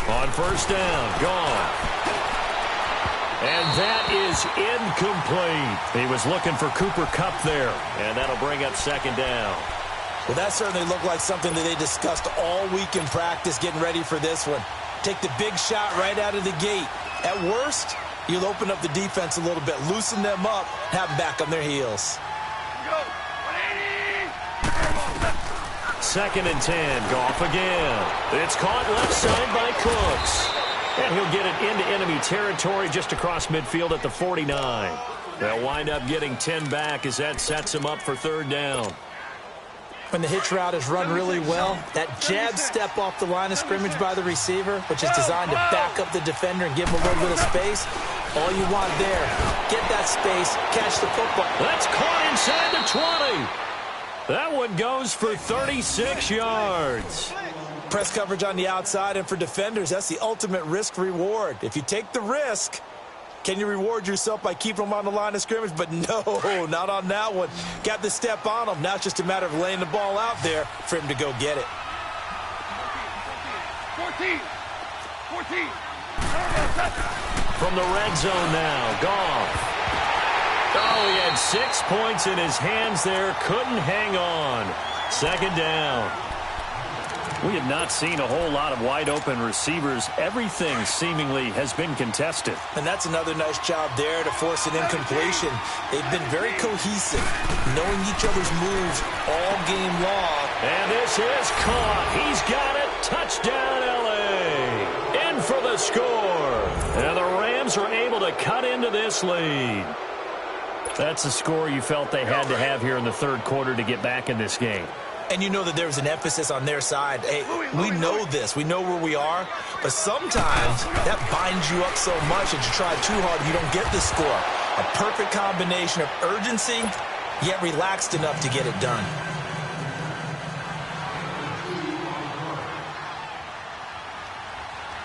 On first down, gone. And that is incomplete. He was looking for Cooper Kupp there, and that'll bring up second down. Well, that certainly looked like something that they discussed all week in practice, getting ready for this one. Take the big shot right out of the gate. At worst, you'll open up the defense a little bit, loosen them up, have them back on their heels. Second and 10, Goff again. It's caught left side by Cooks. And he'll get it into enemy territory just across midfield at the 49. They'll wind up getting 10 back as that sets him up for third down. When the hitch route is run really well, that jab step off the line of scrimmage by the receiver, which is designed to back up the defender and give him a little bit of space, all you want there, get that space, catch the football. That's caught inside the 20. That one goes for 36 yards. Press coverage on the outside, and for defenders, that's the ultimate risk-reward. If you take the risk, can you reward yourself by keeping them on the line of scrimmage? But no, not on that one. Got the step on them. Now it's just a matter of laying the ball out there for him to go get it. 14. From the red zone now, Goff. Oh, he had 6 points in his hands there. Couldn't hang on. Second down. We have not seen a whole lot of wide-open receivers. Everything seemingly has been contested. And that's another nice job there to force an incompletion. They've been very cohesive, knowing each other's moves all game long. And this is caught. He's got it. Touchdown, L.A. In for the score. And the Rams are able to cut into this lead. That's the score you felt they had to have here in the third quarter to get back in this game. And you know that there's an emphasis on their side. Hey, we know this. We know where we are. But sometimes that binds you up so much that you try too hard, you don't get the score. A perfect combination of urgency, yet relaxed enough to get it done.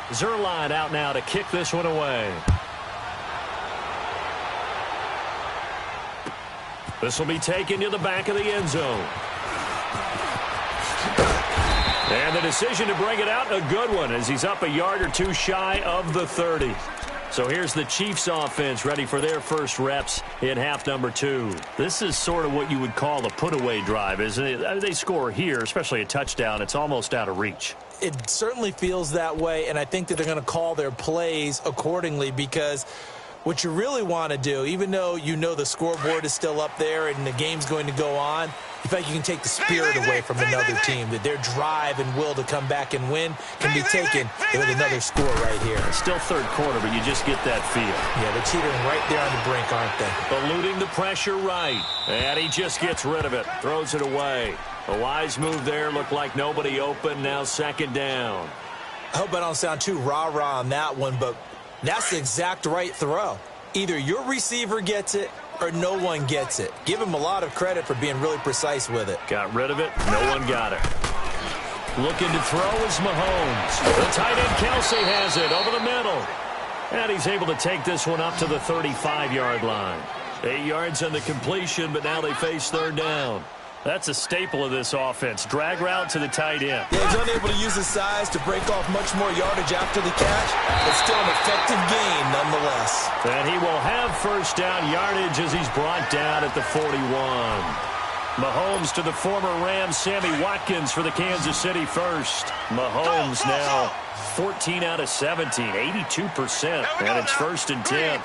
Zerline out now to kick this one away. This will be taken to the back of the end zone. And the decision to bring it out, a good one, as he's up a yard or two shy of the 30. So here's the Chiefs offense ready for their first reps in half number 2. This is sort of what you would call a put-away drive, isn't it? They score here, especially a touchdown. It's almost out of reach. It certainly feels that way, and I think that they're going to call their plays accordingly, because what you really want to do, even though you know the scoreboard is still up there and the game's going to go on, you feel like you can take the spirit away from another team, that their drive and will to come back and win can be taken with another score right here. It's still third quarter, but you just get that feel. Yeah, they're teetering right there on the brink, aren't they? Eluding the pressure right. And he just gets rid of it, throws it away. A wise move there, looked like nobody open, now second down. I hope I don't sound too rah-rah on that one, but that's the exact right throw. Either your receiver gets it or no one gets it. Give him a lot of credit for being really precise with it. Got rid of it. No one got it. Looking to throw is Mahomes. The tight end Kelsey has it over the middle. And he's able to take this one up to the 35-yard line. 8 yards on the completion, but now they face third down. That's a staple of this offense. Drag route to the tight end. Yeah, he's unable to use his size to break off much more yardage after the catch, but still an effective gain nonetheless. And he will have first down yardage as he's brought down at the 41. Mahomes to the former Rams, Sammy Watkins for the Kansas City first. Mahomes now 14 out of 17, 82%. And it's first and 10.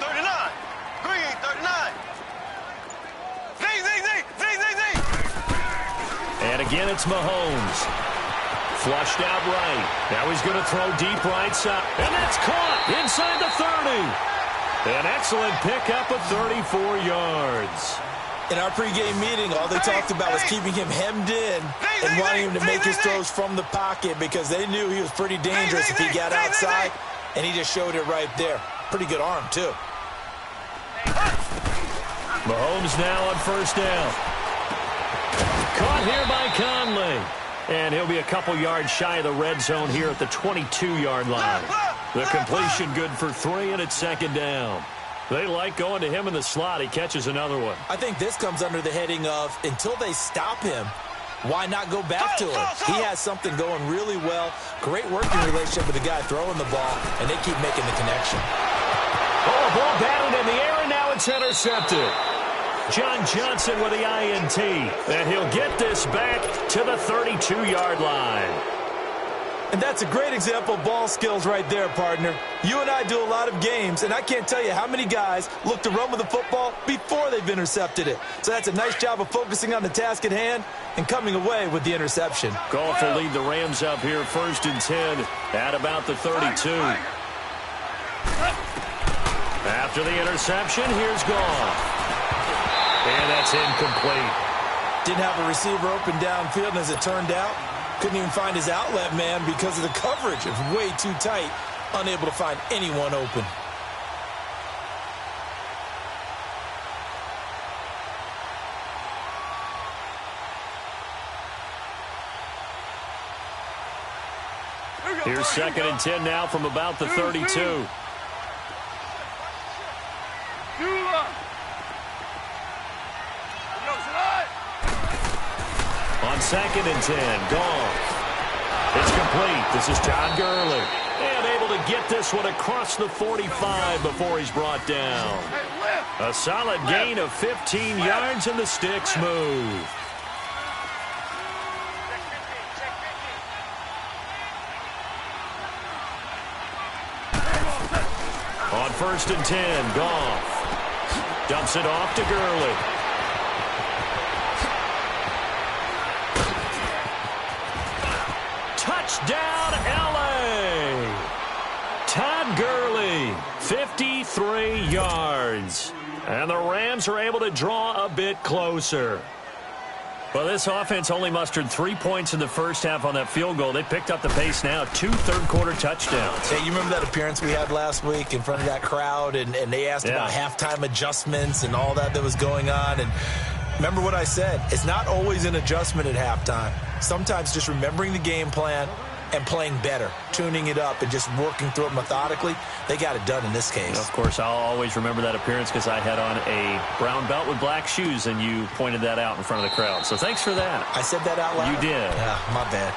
And again, it's Mahomes. Flushed out right. Now he's going to throw deep right side. And that's caught inside the 30. An excellent pickup of 34 yards. In our pregame meeting, all they talked about was keeping him hemmed in and wanting him to make his throws from the pocket, because they knew he was pretty dangerous if he got outside, and he just showed it right there. Pretty good arm, too. Mahomes now on first down. Caught here by Conley. And he'll be a couple yards shy of the red zone here at the 22-yard line. The completion good for 3, and it's second down. They like going to him in the slot. He catches another one. I think this comes under the heading of until they stop him, why not go back to him? He has something going really well. Great working relationship with the guy throwing the ball, and they keep making the connection. Oh, ball batted in the air, and now it's intercepted. John Johnson with the INT, and he'll get this back to the 32-yard line. And that's a great example of ball skills right there, partner. You and I do a lot of games, and I can't tell you how many guys look to run with the football before they've intercepted it. So that's a nice job of focusing on the task at hand and coming away with the interception. Goff will lead the Rams up here 1st and 10 at about the 32. After the interception, here's Goff. And that's incomplete. Didn't have a receiver open downfield, and as it turned out, couldn't even find his outlet man because of the coverage. It was way too tight, unable to find anyone open. Here's 2nd and 10 now from about the 32. On 2nd and 10, Goff. It's complete. This is Todd Gurley. And able to get this one across the 45 before he's brought down. A solid gain of 15 yards, and the sticks move. On 1st and 10, Goff dumps it off to Gurley. Touchdown, L.A. Todd Gurley, 53 yards. And the Rams are able to draw a bit closer. Well, this offense only mustered 3 points in the first half on that field goal. They picked up the pace now, 2 third-quarter touchdowns. Hey, you remember that appearance we had last week in front of that crowd, and they asked about halftime adjustments and all that was going on, and remember what I said. It's not always an adjustment at halftime. Sometimes just remembering the game plan and playing better, tuning it up and just working through it methodically. They got it done in this case. Of course, I'll always remember that appearance because I had on a brown belt with black shoes, and you pointed that out in front of the crowd. So thanks for that. I said that out loud? You did. Yeah, my bad.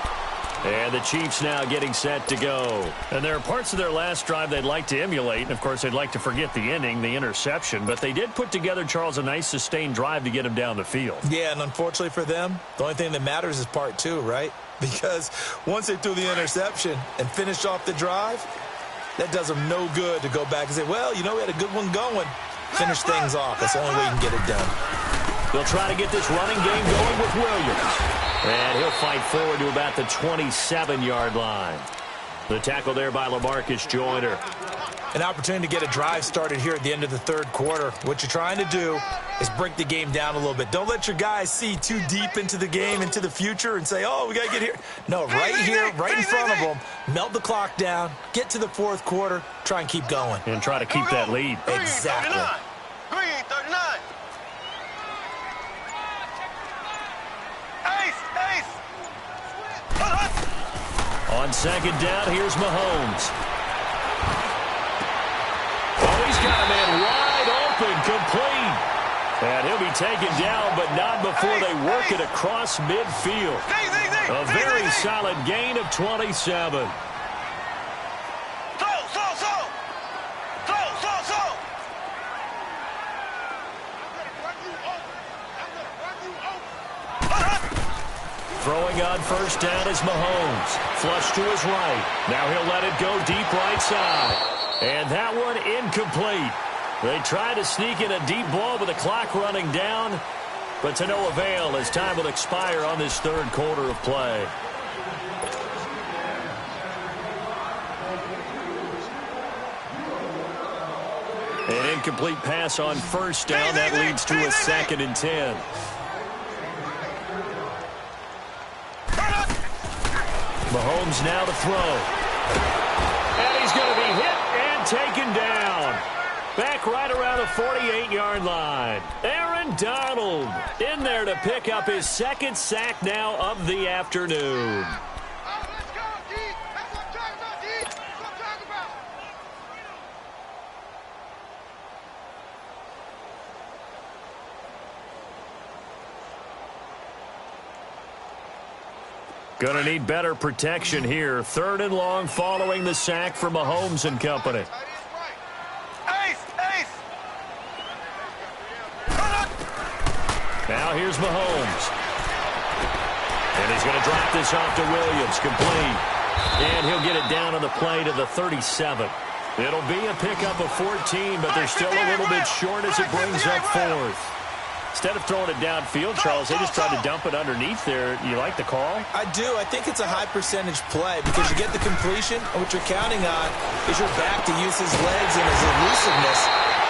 And the Chiefs now getting set to go. And there are parts of their last drive they'd like to emulate. And, of course, they'd like to forget the ending, the interception. But they did put together, Charles, a nice sustained drive to get him down the field. Yeah, and unfortunately for them, the only thing that matters is part 2, right? Because once they threw the interception and finished off the drive, that does them no good to go back and say, well, you know, we had a good one going. Finish things off. That's the only way you can get it done. They'll try to get this running game going with Williams. And he'll fight forward to about the 27-yard line. The tackle there by LaMarcus Joyner. An opportunity to get a drive started here at the end of the third quarter. What you're trying to do is break the game down a little bit. Don't let your guys see too deep into the game, into the future, and say, oh, we got to get here. No, right here, right in front of them, melt the clock down, get to the fourth quarter, try and keep going. And try to keep that lead. Exactly. Green, 39. Ace. On second down, here's Mahomes. Oh, he's got a man wide open, complete. And he'll be taken down, but not before they work it across midfield. A very solid gain of 27. Throwing on first down is Mahomes. Flush to his right. Now he'll let it go deep right side. And that one incomplete. They try to sneak in a deep ball with the clock running down, but to no avail as time will expire on this third quarter of play. An incomplete pass on first down. That leads to a 2nd and 10. Mahomes now to throw. And he's going to be hit and taken down. Back right around the 48-yard line. Aaron Donald in there to pick up his second sack now of the afternoon. Going to need better protection here. 3rd and long following the sack from Mahomes and company. Now here's Mahomes. And he's going to drop this off to Williams, complete. And he'll get it down on the play to the 37. It'll be a pickup of 14, but they're still a little bit short as it brings up 4th. Instead of throwing it downfield, Charles, they just tried to dump it underneath there. You like the call? I do. I think it's a high-percentage play because you get the completion, and what you're counting on is your back to use his legs and his elusiveness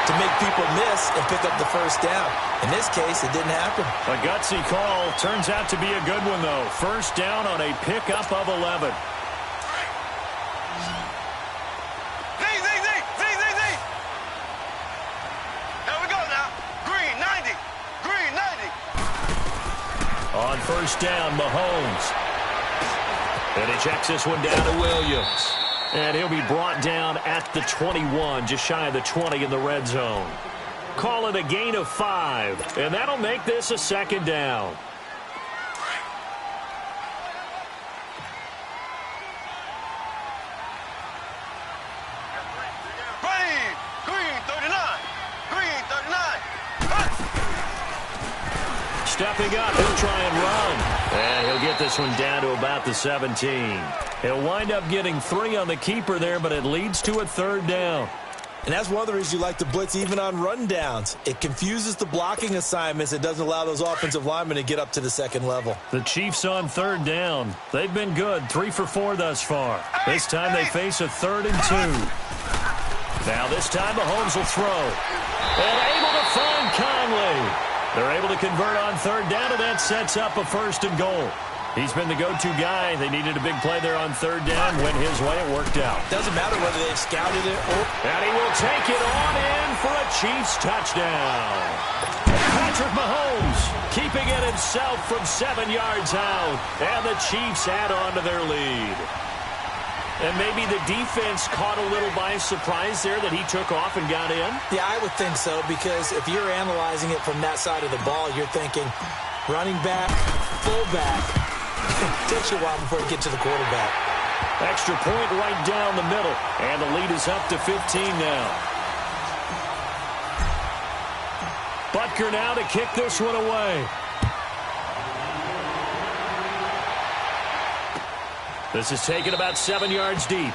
to make people miss and pick up the first down. In this case, it didn't happen. A gutsy call. Turns out to be a good one, though. First down on a pickup of 11. On first down, Mahomes. And he checks this one down to Williams. And he'll be brought down at the 21, just shy of the 20 in the red zone. Call it a gain of 5, and that'll make this a 2nd down. Stepping up, he'll try and run. And he'll get this one down to about the 17. He'll wind up getting 3 on the keeper there, but it leads to a 3rd down. And that's one of the reasons you like to blitz even on rundowns. It confuses the blocking assignments. It doesn't allow those offensive linemen to get up to the 2nd level. The Chiefs on 3rd down. They've been good, 3 for 4 thus far. This time they face a 3rd and 2. Now this time Mahomes will throw. And able to find Conley. They're able to convert on 3rd down, and that sets up a 1st and goal. He's been the go-to guy. They needed a big play there on 3rd down. Went his way. It worked out. Doesn't matter whether they've scouted it or... And he will take it on in for a Chiefs touchdown. Patrick Mahomes keeping it himself from 7 yards out. And the Chiefs add on to their lead. And maybe the defense caught a little by surprise there that he took off and got in? Yeah, I would think so, because if you're analyzing it from that side of the ball, you're thinking running back, fullback. It takes you a while before you get to the quarterback. Extra point right down the middle. And the lead is up to 15 now. Butker now to kick this one away. This is taken about 7 yards deep.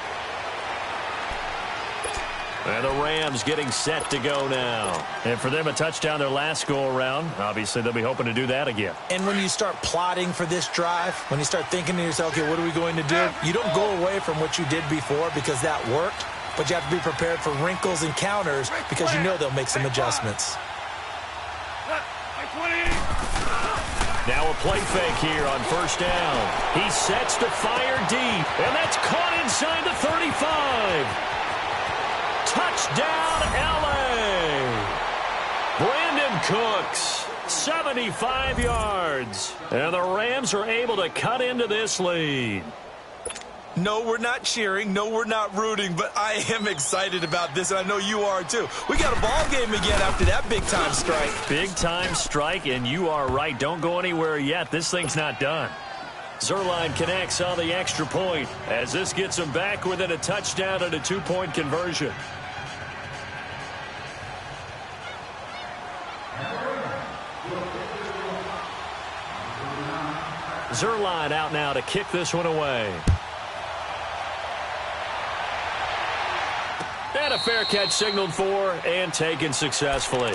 And the Rams getting set to go now. And for them, a touchdown their last go-around. Obviously, they'll be hoping to do that again. And when you start plotting for this drive, when you start thinking to yourself, okay, what are we going to do? You don't go away from what you did before because that worked, but you have to be prepared for wrinkles and counters because you know they'll make some adjustments. Now a play fake here on first down. He sets to fire deep, and that's caught inside the 35. Touchdown, L.A. Brandon Cooks, 75 yards. And the Rams are able to cut into this lead. No, we're not cheering. No, we're not rooting, but I am excited about this, and I know you are too. We got a ball game again after that big-time strike. Big-time strike, and you are right. Don't go anywhere yet. This thing's not done. Zerline connects on the extra point as this gets them back within a touchdown and a 2-point conversion. Zerline out now to kick this one away. And a fair catch signaled for and taken successfully.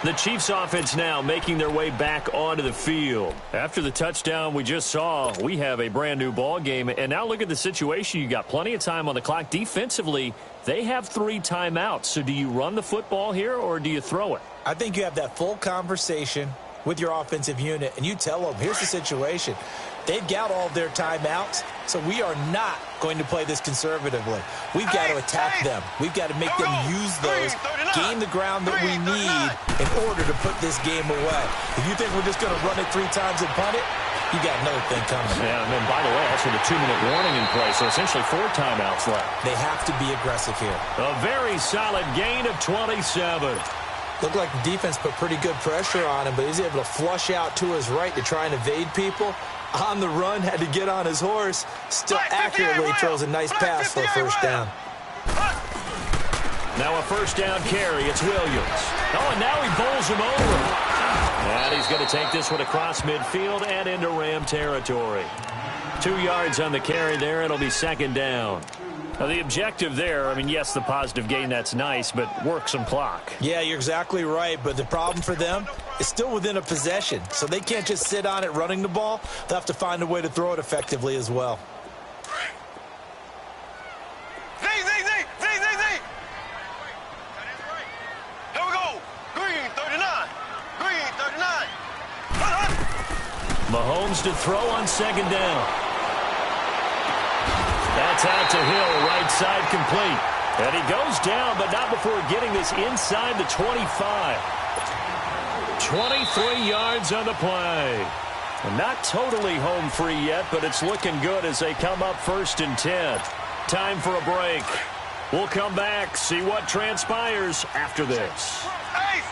The Chiefs offense now making their way back onto the field. After the touchdown we just saw, we have a brand new ball game. And now look at the situation. You got plenty of time on the clock. Defensively, they have 3 timeouts. So do you run the football here or do you throw it? I think you have that full conversation with your offensive unit, and you tell them, here's the situation. They've got all of their timeouts, so we are not going to play this conservatively. We've got to attack them. We've got to make them use those, gain the ground that we need in order to put this game away. If you think we're just going to run it 3 times and punt it, you got another thing coming. Yeah, and then, by the way, that's with a 2-minute warning in place, so essentially 4 timeouts left. They have to be aggressive here. A very solid gain of 27. Looked like the defense put pretty good pressure on him, but he's able to flush out to his right to try and evade people. on the run, had to get on his horse, still accurately throws a nice pass for a first down. Now a first down carry. It's Williams. Oh, and now he bowls him over. And he's going to take this one across midfield and into Ram territory. 2 yards on the carry there. It'll be second down. Now, the objective there, I mean, yes, the positive gain, that's nice, but work some clock. Yeah, you're exactly right, but the problem for them is still within a possession, so they can't just sit on it running the ball. They'll have to find a way to throw it effectively as well. Z. Here we go. Green 39. Green 39. Mahomes to throw on second down. That's out to Hill, right side complete. And he goes down, but not before getting this inside the 25. 23 yards on the play. Not totally home free yet, but it's looking good as they come up 1st and 10. Time for a break. We'll come back, see what transpires after this. Ace.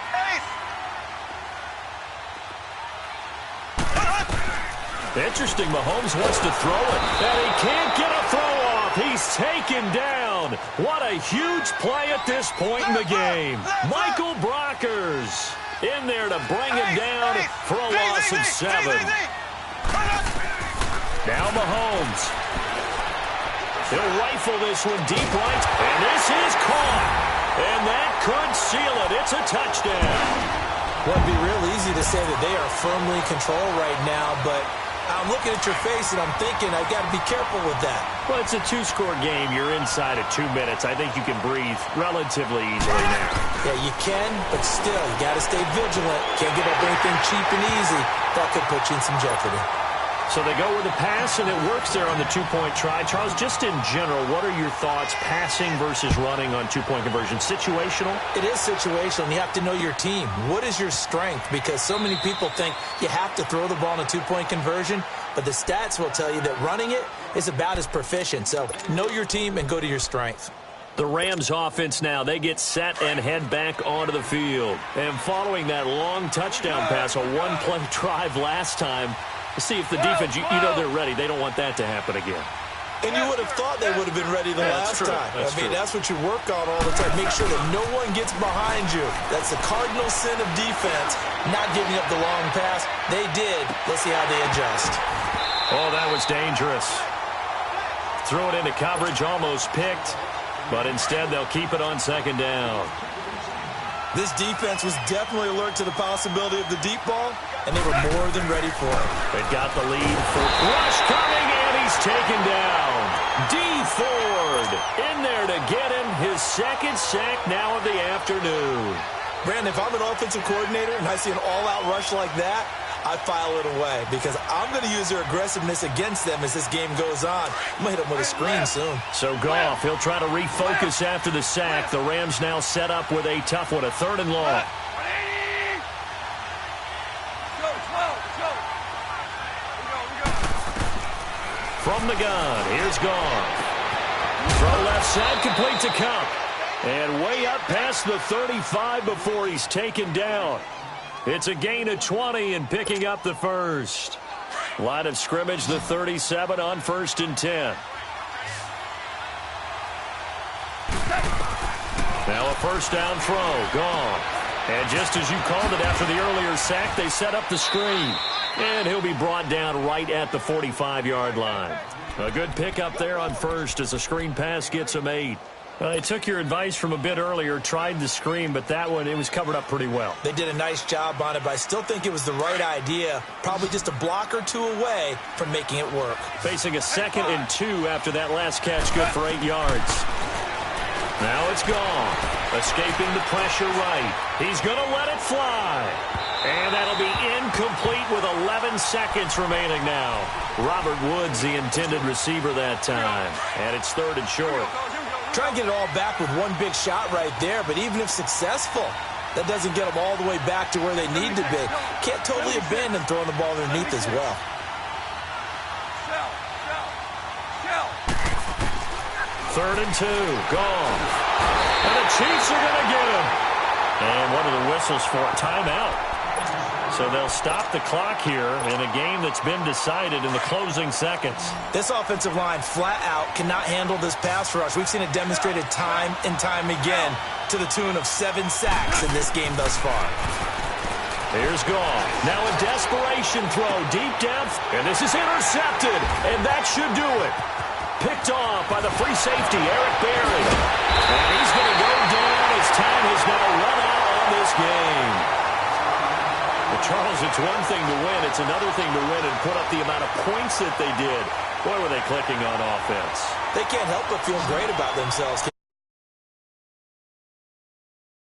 Interesting, Mahomes wants to throw it, and he can't get a throw off. He's taken down. What a huge play at this point in the game. Michael Brockers in there to bring him down for a loss of 7. Now Mahomes. He'll rifle this one deep right, and this is caught. And that could seal it. It's a touchdown. Well, it'd be real easy to say that they are firmly in control right now, but I'm looking at your face and I'm thinking I've got to be careful with that. Well, it's a 2-score game. You're inside of 2 minutes. I think you can breathe relatively easily now. Yeah, you can, but still, you got to stay vigilant. Can't give up anything cheap and easy. That could put you in some jeopardy. So they go with the pass, and it works there on the 2-point try. Charles, just in general, what are your thoughts passing versus running on 2-point conversion? Situational? It is situational, and you have to know your team. What is your strength? Because so many people think you have to throw the ball in a 2-point conversion, but the stats will tell you that running it is about as proficient. So know your team and go to your strength. The Rams offense now, they get set and head back onto the field. And following that long touchdown pass, a 1-play drive last time, see if the defense, you know they're ready. They don't want that to happen again. And you would have thought they would have been ready the last time. That's what you work on all the time. Make sure that no one gets behind you. That's the cardinal sin of defense, not giving up the long pass. They did. Let's see how they adjust. Oh, that was dangerous. Threw it into coverage, almost picked. But instead, they'll keep it on second down. This defense was definitely alert to the possibility of the deep ball, and they were more than ready for it. They got the lead for rush coming, and he's taken down. D. Ford in there to get him his second sack now of the afternoon. Brandon, if I'm an offensive coordinator and I see an all-out rush like that, I file it away because I'm going to use their aggressiveness against them as this game goes on. I'm going to hit them with a screen soon. So Goff, he'll try to refocus after the sack. The Rams now set up with a tough one, a 3rd and long. From the gun, here's Goff. Throw left side, complete to Cup. And way up past the 35 before he's taken down. It's a gain of 20 and picking up the first. Line of scrimmage, the 37 on 1st and 10. Now a first down throw, gone. And just as you called it after the earlier sack, they set up the screen. And he'll be brought down right at the 45-yard line. A good pickup there on first as the screen pass gets him 8. They took your advice from a bit earlier, tried the screen, but that one, it was covered up pretty well. They did a nice job on it, but I still think it was the right idea. Probably just a block or two away from making it work. Facing a 2nd and 2 after that last catch, good for 8 yards. Now it's gone. Escaping the pressure right. He's going to let it fly. And that'll be incomplete with 11 seconds remaining now. Robert Woods, the intended receiver that time. And it's 3rd and short. Try and get it all back with one big shot right there, but even if successful, that doesn't get them all the way back to where they need to be. Can't totally abandon throwing the ball underneath as well. 3rd and 2, gone. And the Chiefs are going to get him. And what are the whistles for? Timeout. So they'll stop the clock here in a game that's been decided in the closing seconds. This offensive line flat out cannot handle this pass rush. We've seen it demonstrated time and time again to the tune of 7 sacks in this game thus far. Here's Gall. Now a desperation throw deep depth, and this is intercepted, and that should do it. Picked off by the free safety, Eric Berry. And he's going to go down as time has now run out on this game. Well, Charles, it's one thing to win. It's another thing to win and put up the amount of points that they did. Boy, were they clicking on offense. They can't help but feel great about themselves,